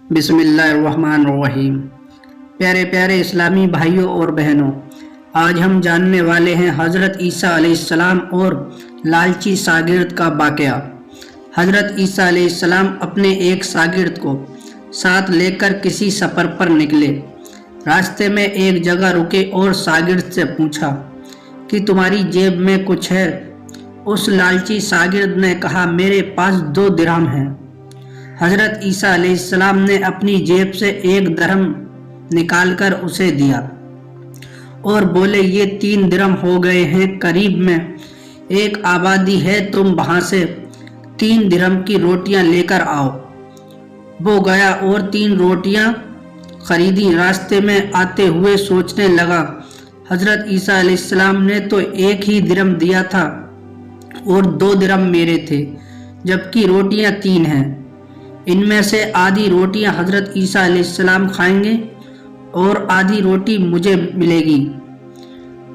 बिस्मिल्लाहिर्रहमानिर्रहीम। प्यारे प्यारे इस्लामी भाइयों और बहनों, आज हम जानने वाले हैं हज़रत ईसा अलैहिस्सलाम और लालची शागिर्द का वाक़या। हज़रत ईसा अलैहिस्सलाम अपने एक शागिर्द को साथ लेकर किसी सफ़र पर निकले। रास्ते में एक जगह रुके और शागिर्द से पूछा कि तुम्हारी जेब में कुछ है? उस लालची शागिर्द ने कहा, मेरे पास 2 दिरहम हैं। हज़रत ईसा अलैहिस्सलाम ने अपनी जेब से 1 दिरहम निकालकर उसे दिया और बोले, ये 3 दिरहम हो गए हैं। करीब में एक आबादी है, तुम वहाँ से 3 दिरहम की रोटियां लेकर आओ। वो गया और 3 रोटियां खरीदी। रास्ते में आते हुए सोचने लगा, हज़रत ईसा अलैहिस्सलाम ने तो 1 ही दिरहम दिया था और 2 दिरहम मेरे थे, जबकि रोटियां 3 हैं। इनमें से आधी रोटियां हज़रत ईसा अलैहिस्सलाम खाएंगे और आधी रोटी मुझे मिलेगी,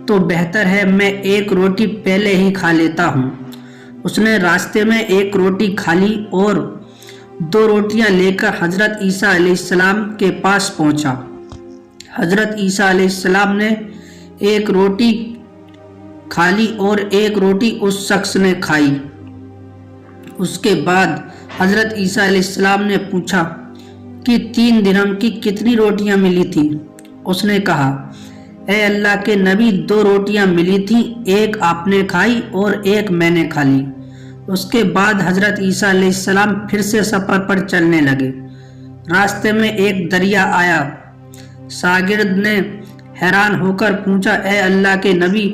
तो बेहतर है मैं 1 रोटी पहले ही खा लेता हूँ। उसने रास्ते में 1 रोटी खा ली और 2 रोटियां लेकर हज़रत ईसा अलैहिस्सलाम के पास पहुँचा। हज़रत ईसा अलैहिस्सलाम ने 1 रोटी खा ली और 1 रोटी उस शख्स ने खाई। उसके बाद हज़रत ईसा अलैहिस्सलाम ने पूछा कि 3 दिरहम की कितनी रोटियां मिली थी? उसने कहा, ए अल्लाह के नबी, 2 रोटियां मिली थी, 1 आपने खाई और 1 मैंने खा ली। उसके बाद हज़रत ईसा अलैहिस्सलाम फिर से सफ़र पर चलने लगे। रास्ते में एक दरिया आया। शागिर्द ने हैरान होकर पूछा, ए अल्लाह के नबी,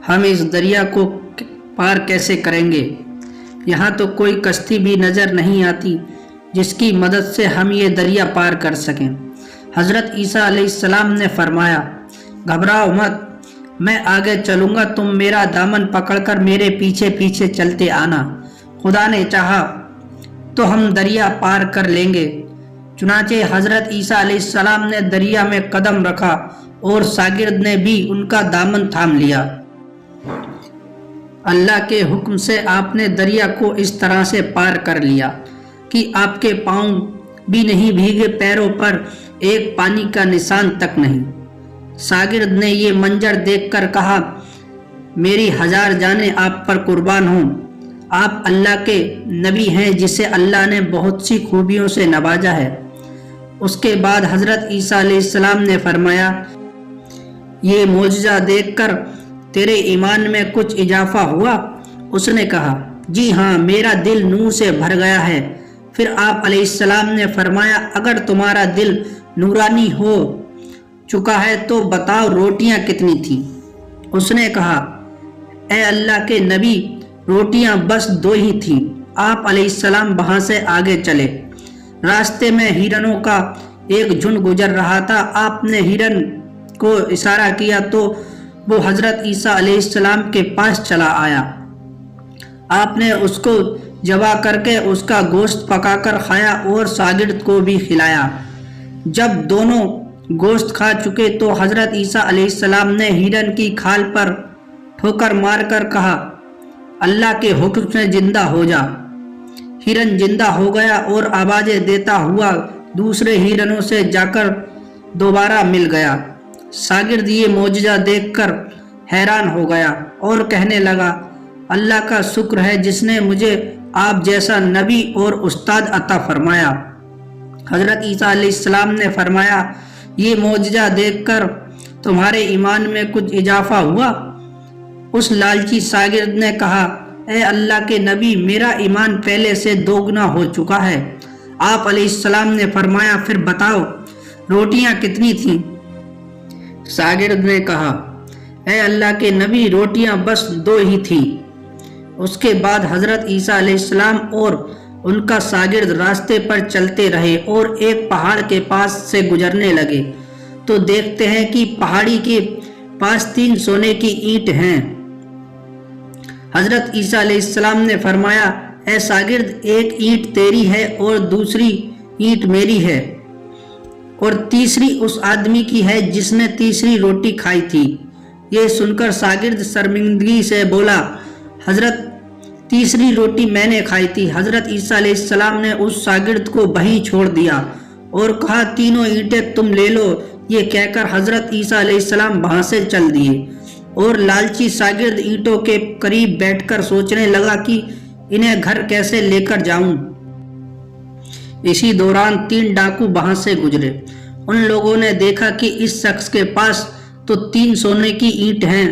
हम इस दरिया को पार कैसे करेंगे? यहाँ तो कोई कश्ती भी नज़र नहीं आती जिसकी मदद से हम ये दरिया पार कर सकें। हज़रत ईसा अलैहिस्सलाम ने फरमाया, घबराओ मत, मैं आगे चलूँगा, तुम मेरा दामन पकड़कर मेरे पीछे पीछे चलते आना। खुदा ने चाहा तो हम दरिया पार कर लेंगे। चुनाचे हज़रत ईसा अलैहिस्सलाम ने दरिया में कदम रखा और शागिर्द ने भी उनका दामन थाम लिया। अल्लाह के हुक्म से आपने दरिया को इस तरह से पार कर लिया कि आपके पाँव भी नहीं भीगे, पैरों पर एक पानी का निशान तक नहीं। शागिर्द ने ये मंजर देखकर कहा, मेरी 1000 जानें आप पर कुर्बान हों। आप अल्लाह के नबी हैं जिसे अल्लाह ने बहुत सी खूबियों से नवाजा है। उसके बाद हज़रत ईसा अलैहिस्सलाम ने फरमाया, ये मोजज़ा देखकर तेरे ईमान में कुछ इजाफा हुआ? उसने कहा, जी हाँ, मेरा दिल नूर से भर गया है। फिर आप अलैहिस्सलाम ने फरमाया, अगर तुम्हारा दिल नूरानी हो चुका है तो बताओ रोटियां कितनी थी? उसने कहा, ए अल्लाह के नबी, रोटियां बस 2 ही थीं। आप अलैहिस्सलाम वहाँ से आगे चले। रास्ते में हिरणों का एक झुंड गुजर रहा था। आपने हिरन को इशारा किया तो वो हज़रत ईसा अलैहिस्सलाम के पास चला आया। आपने उसको ज़बा करके उसका गोश्त पकाकर खाया और शागिर्द को भी खिलाया। जब दोनों गोश्त खा चुके तो हज़रत ईसा अलैहिस्सलाम ने हिरन की खाल पर ठोकर मारकर कहा, अल्लाह के हुक्म से जिंदा हो जा। हिरन जिंदा हो गया और आवाज़ें देता हुआ दूसरे हिरनों से जाकर दोबारा मिल गया। शागिर्द ये मोजज़ा देखकर हैरान हो गया और कहने लगा, अल्लाह का शुक्र है जिसने मुझे आप जैसा नबी और उस्ताद अता फरमाया। हज़रत ईसा अलैहिस्सलाम ने फरमाया, ये मोजज़ा देखकर तुम्हारे ईमान में कुछ इजाफा हुआ? उस लालची शागिर्द ने कहा, ए अल्लाह के नबी, मेरा ईमान पहले से 2 गुना हो चुका है। आप अलैहिस्सलाम ने फरमाया, फिर बताओ रोटियां कितनी थीं? शागिर्द ने कहा, ए अल्लाह के नबी, रोटियां बस 2 ही थीं। उसके बाद हज़रत ईसा अलैहिस्सलाम और उनका शागिर्द रास्ते पर चलते रहे और एक पहाड़ के पास से गुजरने लगे तो देखते हैं कि पहाड़ी के पास 3 सोने की ईंट हैं। हज़रत ईसा अलैहिस्सलाम ने फरमाया, ए शागिर्द, एक ईंट तेरी है और दूसरी ईंट मेरी है और तीसरी उस आदमी की है जिसने तीसरी रोटी खाई थी। ये सुनकर शागिर्द शर्मिंदगी से बोला, हज़रत तीसरी रोटी मैंने खाई थी। हजरत ईसा अलैहिस्सलाम ने उस शागिर्द को वहीं छोड़ दिया और कहा, तीनों ईंटें तुम ले लो। ये कहकर हजरत ईसा अलैहिस्सलाम वहां से चल दिए और लालची शागिर्द ईंटों के करीब बैठकर सोचने लगा कि इन्हें घर कैसे लेकर जाऊं। इसी दौरान 3 डाकू वहां से गुजरे। उन लोगों ने देखा कि इस शख्स के पास तो 3 सोने की ईंट हैं।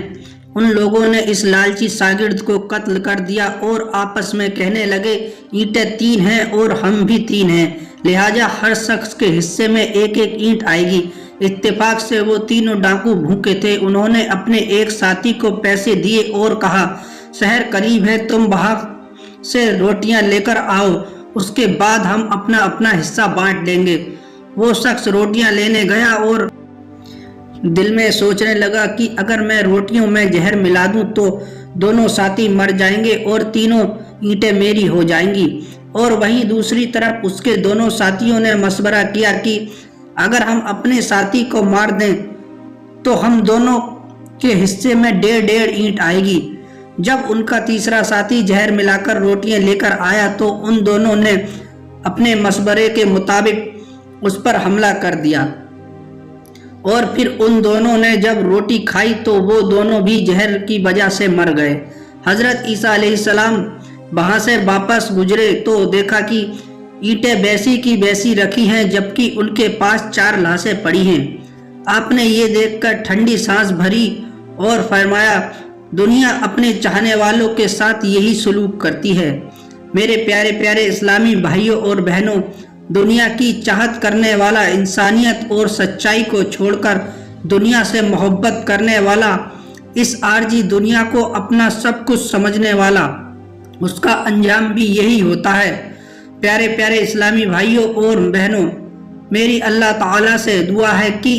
उन लोगों ने इस लालची शागिर्द को कत्ल कर दिया और आपस में कहने लगे, ईंटें 3 हैं और हम भी 3 हैं, लिहाजा हर शख्स के हिस्से में एक एक ईंट आएगी। इत्तेफाक से वो तीनों डाकू भूखे थे। उन्होंने अपने एक साथी को पैसे दिए और कहा, शहर करीब है, तुम वहां से रोटियां लेकर आओ, उसके बाद हम अपना अपना हिस्सा बांट लेंगे। वो शख्स रोटियां लेने गया और दिल में सोचने लगा कि अगर मैं रोटियों में जहर मिला दूं तो दोनों साथी मर जाएंगे और तीनों ईंटें मेरी हो जाएंगी। और वहीं दूसरी तरफ उसके दोनों साथियों ने मशवरा किया कि अगर हम अपने साथी को मार दें तो हम दोनों के हिस्से में 1.5 ईंट आएगी। जब उनका तीसरा साथी जहर मिलाकर रोटियां लेकर आया तो उन दोनों ने अपने मशवरे के मुताबिक उस पर हमला कर दिया और फिर उन दोनों ने जब रोटी खाई तो वो दोनों भी जहर की वजह से मर गए। हजरत ईसा अलैहिस्सलाम वहां से वापस गुजरे तो देखा कि ईंटें वैसी की वैसी रखी हैं, जबकि उनके पास 4 लाशें पड़ी हैं। आपने ये देखकर ठंडी सांस भरी और फरमाया, दुनिया अपने चाहने वालों के साथ यही सलूक करती है। मेरे प्यारे प्यारे इस्लामी भाइयों और बहनों, दुनिया की चाहत करने वाला, इंसानियत और सच्चाई को छोड़कर दुनिया से मोहब्बत करने वाला, इस आरजी दुनिया को अपना सब कुछ समझने वाला, उसका अंजाम भी यही होता है। प्यारे प्यारे इस्लामी भाइयों और बहनों, मेरी अल्लाह ताला से दुआ है कि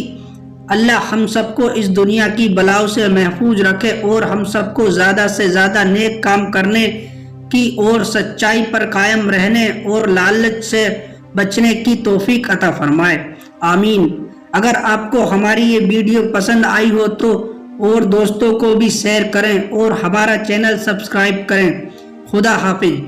अल्लाह हम सबको इस दुनिया की बलाओं से महफूज रखे और हम सबको ज़्यादा से ज़्यादा नेक काम करने की और सच्चाई पर कायम रहने और लालच से बचने की तौफीक अता फरमाए। आमीन। अगर आपको हमारी ये वीडियो पसंद आई हो तो और दोस्तों को भी शेयर करें और हमारा चैनल सब्सक्राइब करें। खुदा हाफिज।